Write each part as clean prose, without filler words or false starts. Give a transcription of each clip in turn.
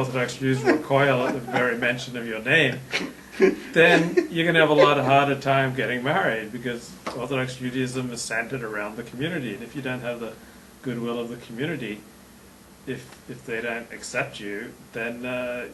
Orthodox Jews recoil at the very mention of your name, then you're going to have a lot harder time getting married, because Orthodox Judaism is centered around the community, and if you don't have the goodwill of the community, if they don't accept you, then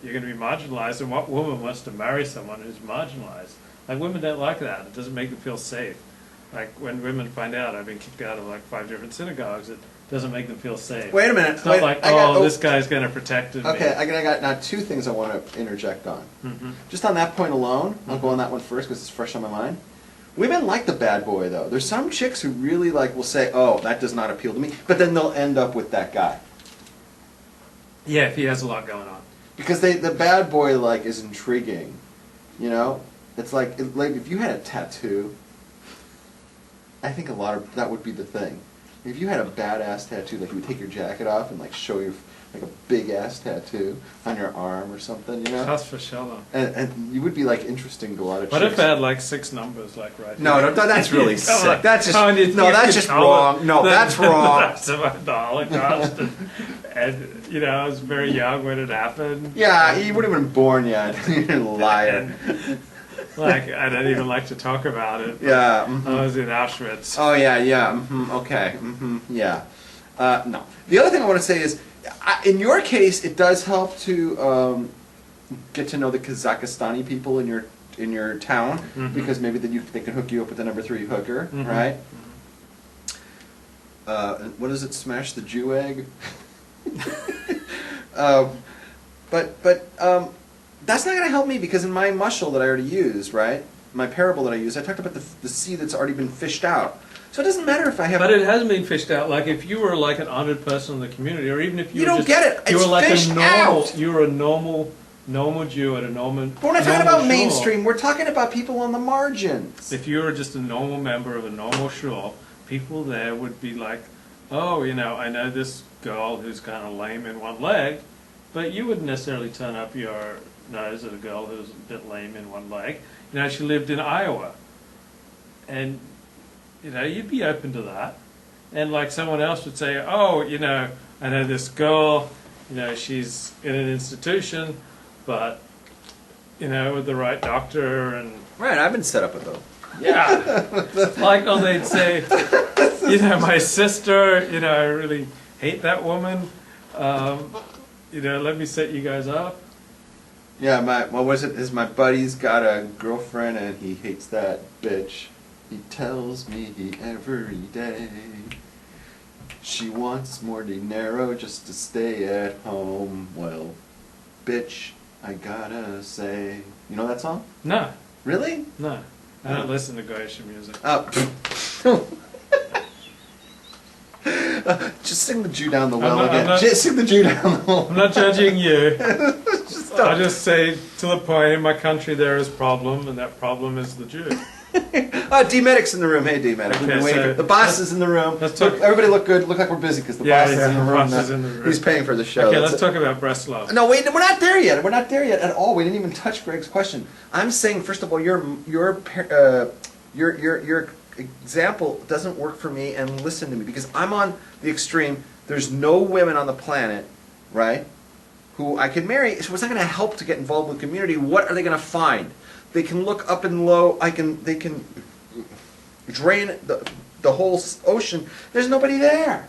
you're going to be marginalized. And what woman wants to marry someone who's marginalized? Like, women don't like that. It doesn't make them feel safe. Like, when women find out I've been kicked out of like 5 different synagogues, it doesn't make them feel safe. Wait a minute. It's not like, oh, this guy's going to protect me. Okay, I got now 2 things I want to interject on. Just on that point alone, I'll go on that one first because it's fresh on my mind. Women like the bad boy, though. There's some chicks who really will say, oh, that does not appeal to me, but then they'll end up with that guy. Yeah, if he has a lot going on. Because the bad boy, is intriguing, you know? It's like if you had a tattoo, I think that would be the thing. If you had a badass tattoo, you would take your jacket off and show your a big ass tattoo on your arm or something, you know. That's for sure. And you would be interesting to a lot of. What chicks. if I had 6 numbers right? No, that's really sick. That's just that's just wrong. wrong. No, that's wrong. That's about the Holocaust, and I was very young when it happened. Yeah, you wouldn't have been born yet. You're a liar. I don't even like to talk about it. Yeah. I was in Auschwitz. Oh yeah, yeah. Okay. Yeah. No. The other thing I want to say is, in your case, it does help to get to know the Kazakhstani people in your town, because maybe they can hook you up with the number 3 hooker, right? What is it? Smash the Jew egg. But that's not going to help me, because in my mushal that I already used, right, my parable that I used, I talked about the seed that's already been fished out. So it doesn't matter if I have. But it hasn't been fished out. Like, if you were an honored person in the community, or even if you don't get it. You it's were fished out. You were a normal Jew at a normal. But we're not talking about mainstream. We're talking about people on the margins. If you were just a normal member of a normal shul, people there would be like, oh, I know this girl who's kind of lame in one leg, but you wouldn't necessarily turn up your nose at a girl who's a bit lame in one leg. She lived in Iowa, and you'd be open to that. And someone else would say, oh, I know this girl, she's in an institution, but with the right doctor and right, I've been set up with them. Yeah. They'd say, my sister, I really hate that woman. Let me set you guys up. Yeah, my buddy's got a girlfriend and he hates that bitch. He tells me every day she wants more dinero just to stay at home. Well, bitch, I gotta say. You know that song? No. Really? No. I don't listen to Goyish music. Oh. Just sing the Jew down the well again. Just sing the Jew down the well. I'm not judging you. I'll just say, to the point, in my country there is problem, and that problem is the Jew. D-Medic's in the room. Hey, D-Medic. Okay, the boss is in the room. Everybody look good. Look like we're busy because the boss is in the room. Boss is in the room. He's paying for the show. Okay, let's talk about breast love. No, wait, we're not there yet. We're not there yet at all. We didn't even touch Greg's question. I'm saying, first of all, your example doesn't work for me, and listen to me, because I'm on the extreme. There's no women on the planet, right, who I could marry, so it's not going to help to get involved with the community. What are they going to find? They can look up and low. They can drain the whole ocean. There's nobody there.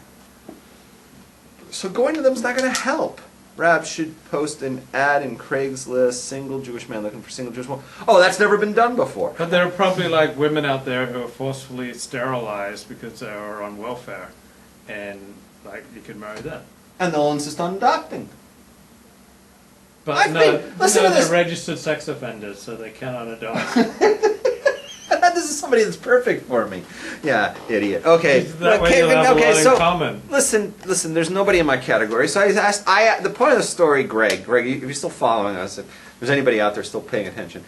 So going to them is not going to help. Rab should post an ad in Craigslist, single Jewish man looking for single Jewish woman. Oh, that's never been done before. But there are probably women out there who are forcefully sterilized because they are on welfare, and you could marry them. And they'll insist on adopting. But they're registered sex offenders, so they cannot adopt. This is somebody that's perfect for me. Yeah, idiot. Okay. That way you'll have a lot in common. Listen. There's nobody in my category. So I asked. the point of the story, Greg, if you're still following us, if there's anybody out there still paying attention,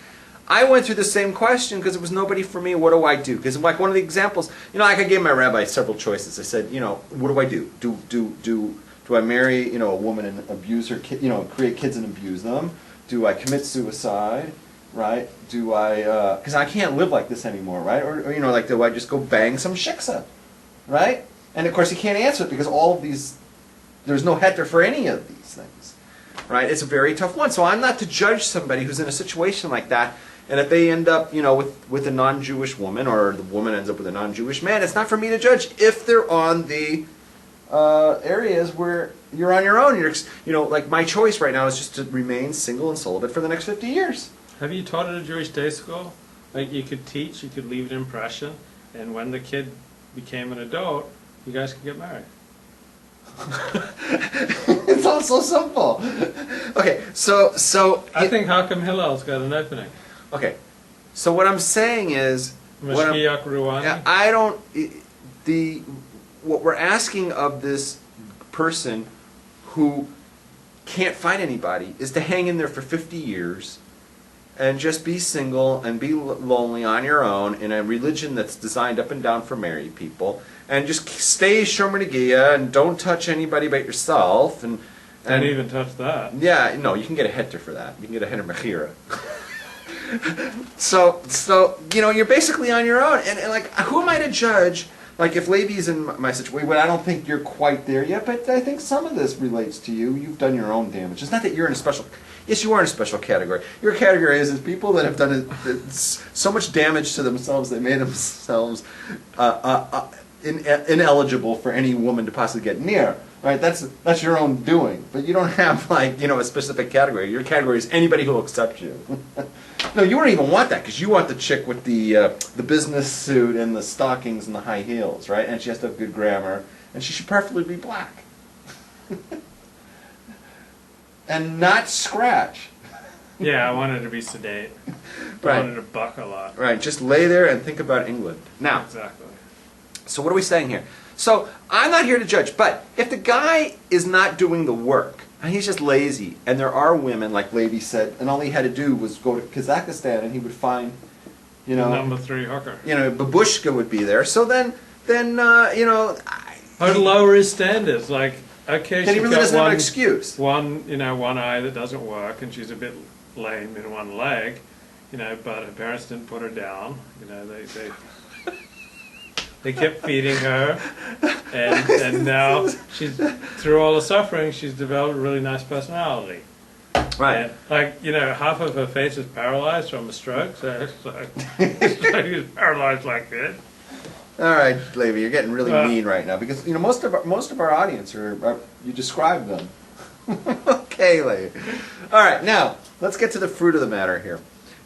I went through the same question because it was nobody for me. What do I do? Because one of the examples, I gave my rabbi several choices. I said, what do I do? Do I marry, a woman and abuse her kid, create kids and abuse them? Do I commit suicide, right? Do I, because I can't live like this anymore, right? Or do I just go bang some shiksa, right? And of course he can't answer it because all of these, there's no heter for any of these things. right? It's a very tough one. So I'm not to judge somebody who's in a situation like that, and if they end up, with a non-Jewish woman, or the woman ends up with a non-Jewish man, it's not for me to judge if they're on the areas where you're on your own. Like my choice right now is just to remain single and celibate for the next 50 years. Have you taught at a Jewish day school? Like you could teach, you could leave an impression, and when the kid became an adult, you guys could get married. It's all so simple. Okay, so I think Hakam Hillel's got an opening. Okay, so what I'm saying is, Mashkiach Ruani. I don't. What we're asking of this person who can't find anybody is to hang in there for 50 years and just be single and be lonely on your own in a religion that's designed up and down for married people, and just stay Shomer Negiah and don't touch anybody but yourself. And even touch that. Yeah, no, you can get a heter for that. You can get a heter mechira. So you're basically on your own, and like, who am I to judge? Like, if Levi's in my situation, well, I don't think you're quite there yet, but I think some of this relates to you. You've done your own damage. It's not that you're in a special. Yes, you are in a special category. Your category is people that have done so much damage to themselves they made themselves ineligible for any woman to possibly get near. Right? That's your own doing. But you don't have a specific category. Your category is anybody who will accept you. No, you don't even want that, because you want the chick with the business suit and the stockings and the high heels, right? And she has to have good grammar, and she should preferably be black. And not scratch. Yeah, I wanted to be sedate. Right. I wanted to buck a lot. Right, just lay there and think about England. Now, exactly. So what are we saying here? So I'm not here to judge, but if the guy is not doing the work, and he's just lazy, and there are women, like Levi said, and all he had to do was go to Kazakhstan and he would find, number 3 hooker. Babushka would be there. So then I'd lower his standards. Like, okay, then he she's really got doesn't have an excuse. one eye that doesn't work, and she's a bit lame in one leg, but her parents didn't put her down. They kept feeding her, and now through all the suffering, she's developed a really nice personality. Right. And, half of her face is paralyzed from a stroke, so it's like she's paralyzed like this. All right, Levi, you're getting really mean right now, because most of our audience are you described them. Okay, Levi. All right, now let's get to the fruit of the matter here.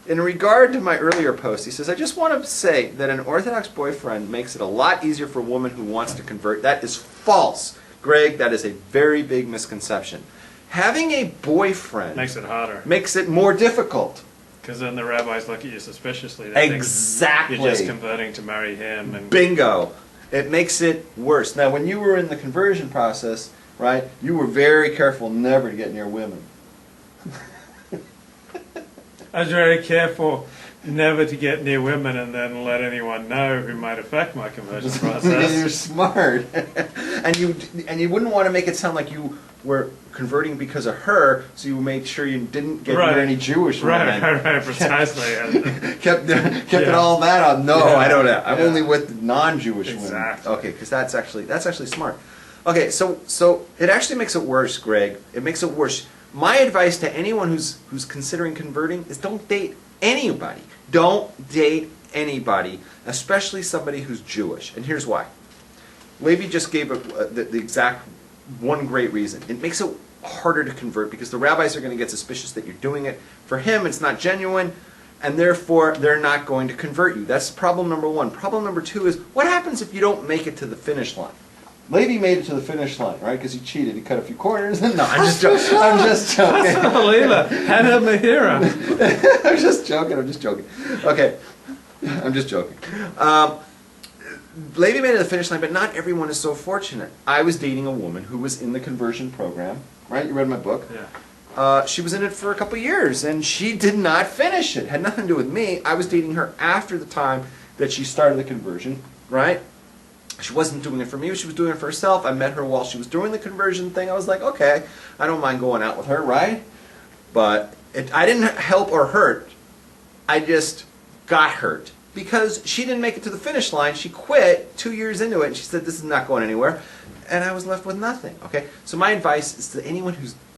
In regard to my earlier post, he says, I just want to say that an Orthodox boyfriend makes it a lot easier for a woman who wants to convert. That is false. Greg, that is a very big misconception. Having a boyfriend makes it harder. Makes it more difficult. Because then the rabbis look at you suspiciously. Exactly. You're just converting to marry him. And bingo. It makes it worse. Now, when you were in the conversion process, right, you were very careful never to get near women. I was very careful never to get near women and then let anyone know who might affect my conversion process. You're smart. and you wouldn't want to make it sound like you were converting because of her, so you made sure you didn't get near any Jewish women. Right, precisely. kept it all that on. No, I don't have. I'm only with non-Jewish women. Okay, because that's actually smart. Okay, so it actually makes it worse, Greg. It makes it worse. My advice to anyone who's considering converting is don't date anybody. Don't date anybody, especially somebody who's Jewish. And here's why. Levi just gave the exact one great reason. It makes it harder to convert because the rabbis are going to get suspicious that you're doing it. For him, it's not genuine, and therefore they're not going to convert you. That's problem number one. Problem number two is, what happens if you don't make it to the finish line? Levi made it to the finish line, right? Because he cheated. He cut a few corners. No, I'm just joking. I'm just joking. Hannah Mahira. I'm just joking. Okay. I'm just joking. Levi made it to the finish line, but not everyone is so fortunate. I was dating a woman who was in the conversion program, right? You read my book? Yeah. She was in it for a couple of years, and she did not finish it. Had nothing to do with me. I was dating her after the time that she started the conversion, right? She wasn't doing it for me, she was doing it for herself. I met her while she was doing the conversion thing. I was like, okay, I don't mind going out with her, right? But I didn't help or hurt. I just got hurt. Because she didn't make it to the finish line. She quit 2 years into it, and she said, this is not going anywhere. And I was left with nothing, okay? So my advice is to anyone who's